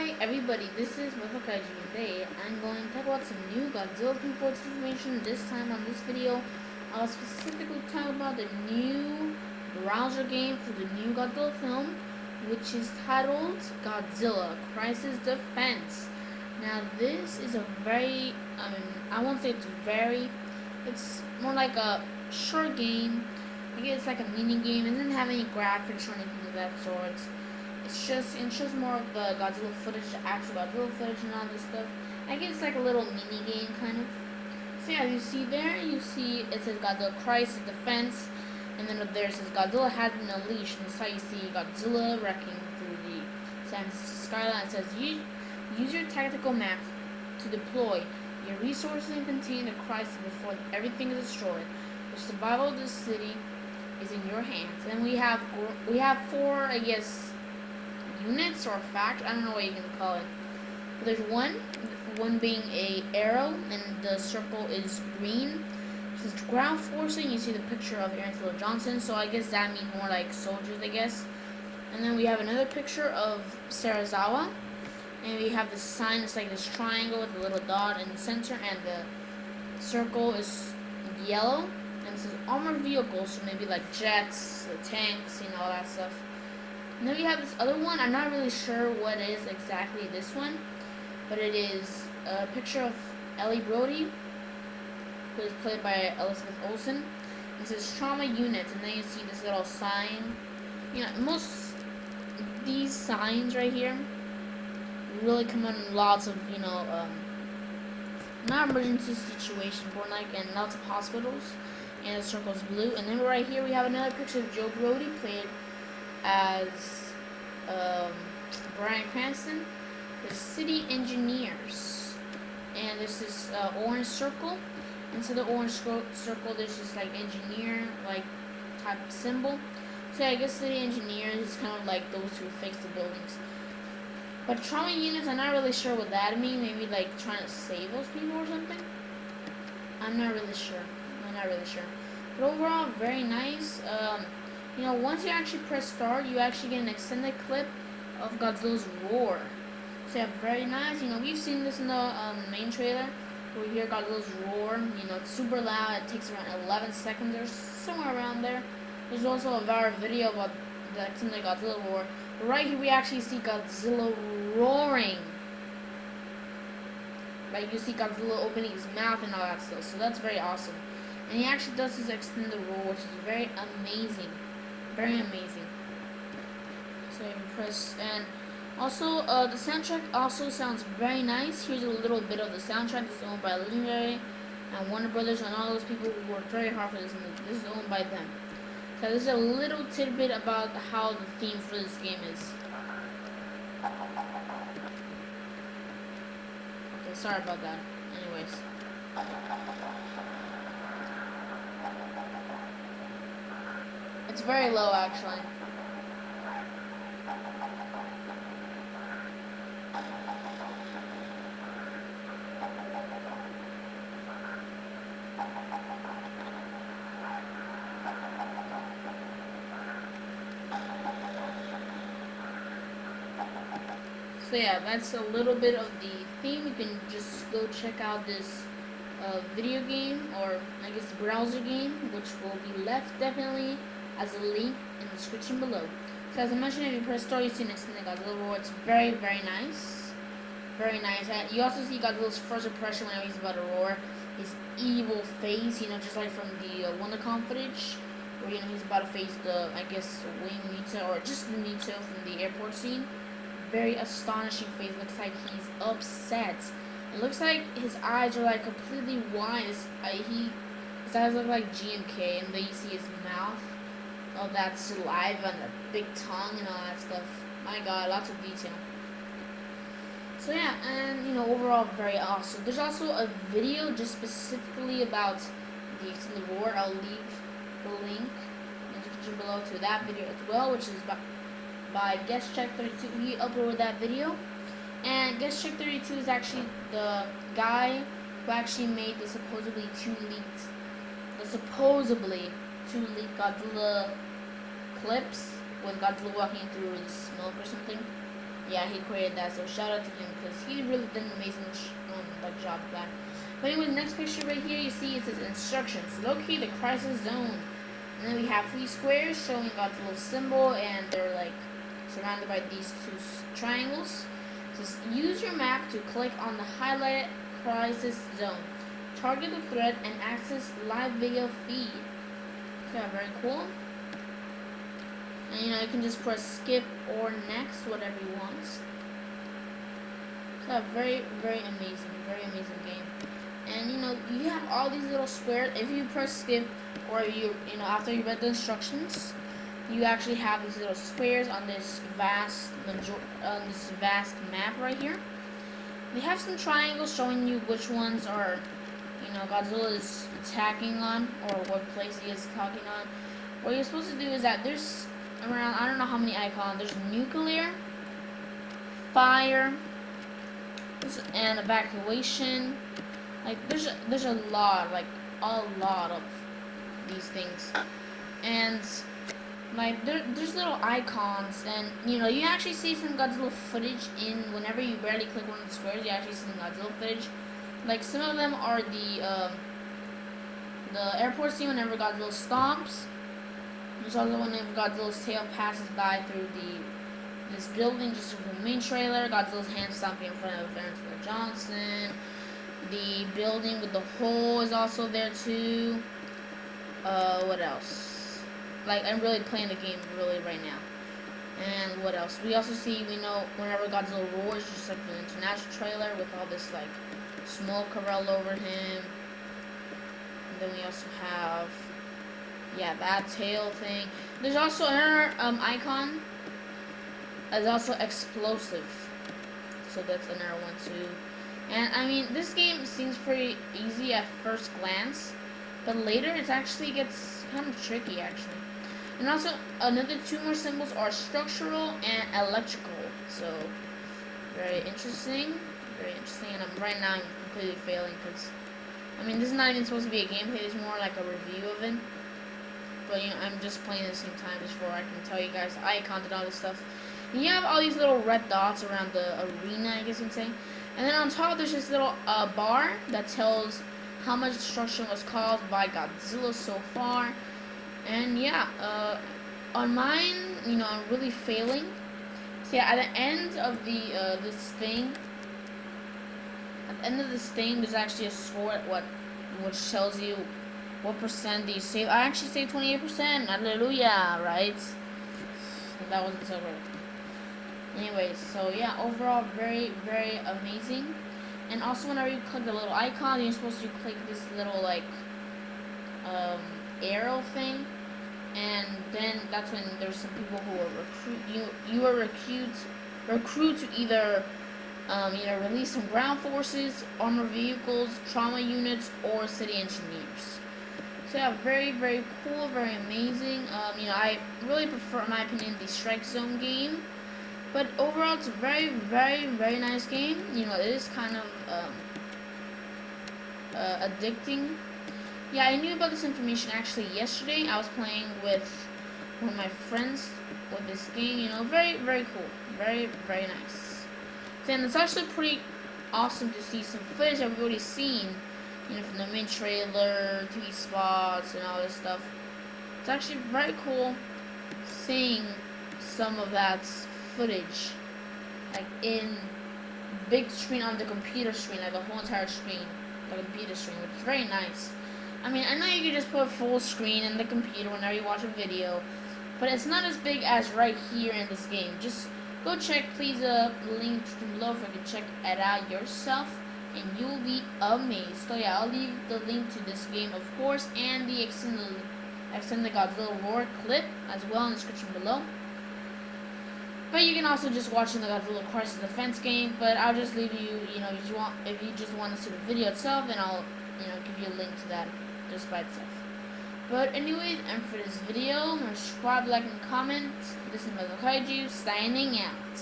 Hi everybody, this is Mafakaji. Today I'm going to talk about some new Godzilla reports information. This time on this video, I'll specifically talk about the new browser game for the new Godzilla film, which is titled Godzilla Crisis Defense. Now this is a very, I won't say it's more like a short game. I guess it's like a mini game. It doesn't have any graphics or anything of that sort. It shows more of the Godzilla footage, the actual Godzilla footage and all this stuff. I guess it's like a little mini game kind of. So yeah, you see it says Godzilla Crisis Defense, and then there it says Godzilla has been unleashed. And this is how you see Godzilla wrecking through the San Francisco skyline. It says use your tactical map to deploy your resources and contain a crisis before everything is destroyed. The survival of this city is in your hands. And we have four, I guess, units or facts. I don't know what you can call it. But there's one being a arrow, and the circle is green. This is ground forcing. You see the picture of Aaron Taylor Johnson, so I guess that means more like soldiers, I guess. And then we have another picture of Sarazawa, and we have this sign. It's like this triangle with a little dot in the center, and the circle is yellow. And it says armored vehicles, so maybe like jets, tanks, all that stuff. And then we have this other one. I'm not really sure what is exactly this one, but it is a picture of Ellie Brody, who is played by Elizabeth Olsen. It says trauma units, and then you see this little sign. Most these signs right here really come in lots of not emergency situations, but like in lots of hospitals. And the circle's blue. And then right here we have another picture of Joe Brody, played as Bryan Cranston, the city engineers. And there's this orange circle. Instead of the orange circle, there's this like engineer like type symbol. So yeah, I guess city engineers is kind of like those who fix the buildings. But trauma units, I'm not really sure what that means. Maybe like trying to save those people or something. I'm not really sure. But overall, very nice. Once you actually press start, you actually get an extended clip of Godzilla's roar. So yeah, very nice. We've seen this in the main trailer, where we hear Godzilla's roar. It's super loud. It takes around 11 seconds or somewhere around there. There's also a viral video about the extended Godzilla roar. But right here, we actually see Godzilla roaring. Like, you see Godzilla opening his mouth and all that stuff. So that's very awesome. And he actually does his extended roar, which is very amazing. Very amazing. So you press, and also the soundtrack also sounds very nice. Here's a little bit of the soundtrack. This is owned by Legendary and Warner Brothers, and all those people who worked very hard for this movie. This is owned by them. So this is a little tidbit about how the theme for this game is. Okay, sorry about that. Anyways. It's very low, actually. So yeah, that's a little bit of the theme. You can just go check out this video game, or I guess browser game, which will be left definitely as a link in the description below. So as I mentioned, if you press start, you see an extended Godzilla roar. It's very, very nice. Very nice. And you also see Godzilla's first impression whenever he's about to roar. His evil face, just like from the WonderCon footage, where he's about to face the, I guess, Wing Nita, or just the Nita from the airport scene. Very astonishing face. Looks like he's upset. It looks like his eyes are like completely wide. His eyes look like GMK, and then you see his mouth. Oh, that saliva and the big tongue and all that stuff. My God, lots of detail. So yeah, and overall very awesome. There's also a video just specifically about the extended roar. I'll leave the link in the description below to that video as well, which is by GuestCheck32. He uploaded that video. And GuestCheck32 is actually the guy who actually made the supposedly two leaked Godzilla clips with Godzilla walking through the smoke or something. Yeah, he created that, so shout out to him because he really did an amazing like job with that. But anyway, the next picture right here, you see it says instructions. Locate the crisis zone. And then we have 3 squares showing God's little symbol, and they're like surrounded by these 2 triangles. It says use your map to click on the highlighted crisis zone. Target the threat and access live video feed. So yeah, very cool. And you can just press skip or next, whatever you want. So very amazing game. And you have all these little squares. If you press skip, or after you read the instructions, you actually have these little squares on this vast map right here. They have some triangles showing you which ones are Godzilla is attacking on, or what place he is attacking on. What you're supposed to do is that there's around, I don't know how many icons. There's nuclear, fire, and evacuation. Like there's a lot of these things, and like there's little icons, and you actually see some Godzilla footage whenever you barely click one of the squares. You actually see some Godzilla footage. Like some of them are the airport scene whenever Godzilla stomps. There's also whenever Godzilla's tail passes by through this building, just from the main trailer. Godzilla's hand stomping in front of Aaron Johnson. The building with the hole is also there too. What else? Like, I'm really playing the game really right now. And what else? We also see, whenever Godzilla roars, just like the international trailer with all this like smoke all over him. And then we also have, that tail thing. There's also another icon. It's also explosive. So that's another one too. And I mean, this game seems pretty easy at first glance, but later it actually gets kind of tricky actually. And also another 2 more symbols are structural and electrical. So very interesting, And right now I'm completely failing because I mean, this is not even supposed to be a gameplay. It's more like a review of it. But I'm just playing at the same time just for I can tell you guys the icons and all this stuff. And you have all these little red dots around the arena, I guess you can say. And then on top there's this little bar that tells how much destruction was caused by Godzilla so far. And on mine, I'm really failing. So yeah, at the end of this thing, there's actually a score which tells you what percent do you save. I actually saved 28%. Hallelujah, right? That wasn't so good. Anyways, so yeah, overall very amazing. And also whenever you click the little icon, you're supposed to click this little like arrow thing, and then that's when there's some people who are you are recruit to either release some ground forces, armored vehicles, trauma units, or city engineers. So yeah, very cool, very amazing. I really prefer, in my opinion, the Strike Zone game. But overall, it's a very nice game. It is kind of addicting. Yeah, I knew about this information actually yesterday. I was playing with one of my friends with this game. Very cool, very nice. And it's actually pretty awesome to see some footage that we've already seen, from the main trailer, TV spots, and all this stuff. It's actually very cool seeing some of that footage, like in big screen on the computer screen, like the whole entire screen, the computer screen, which is very nice. I mean, I know you can just put full screen in the computer whenever you watch a video, but it's not as big as right here in this game. Just go check, please, link below if you can check it out yourself, and you'll be amazed. So yeah, I'll leave the link to this game, of course, and the extended Godzilla Roar clip as well in the description below. But you can also just watch the Godzilla Crisis Defense game. But I'll just leave you, if you just want to see the video itself, then I'll, give you a link to that just by itself. But anyways, and for this video, subscribe, like, and comment. This is Metal Kaiju signing out.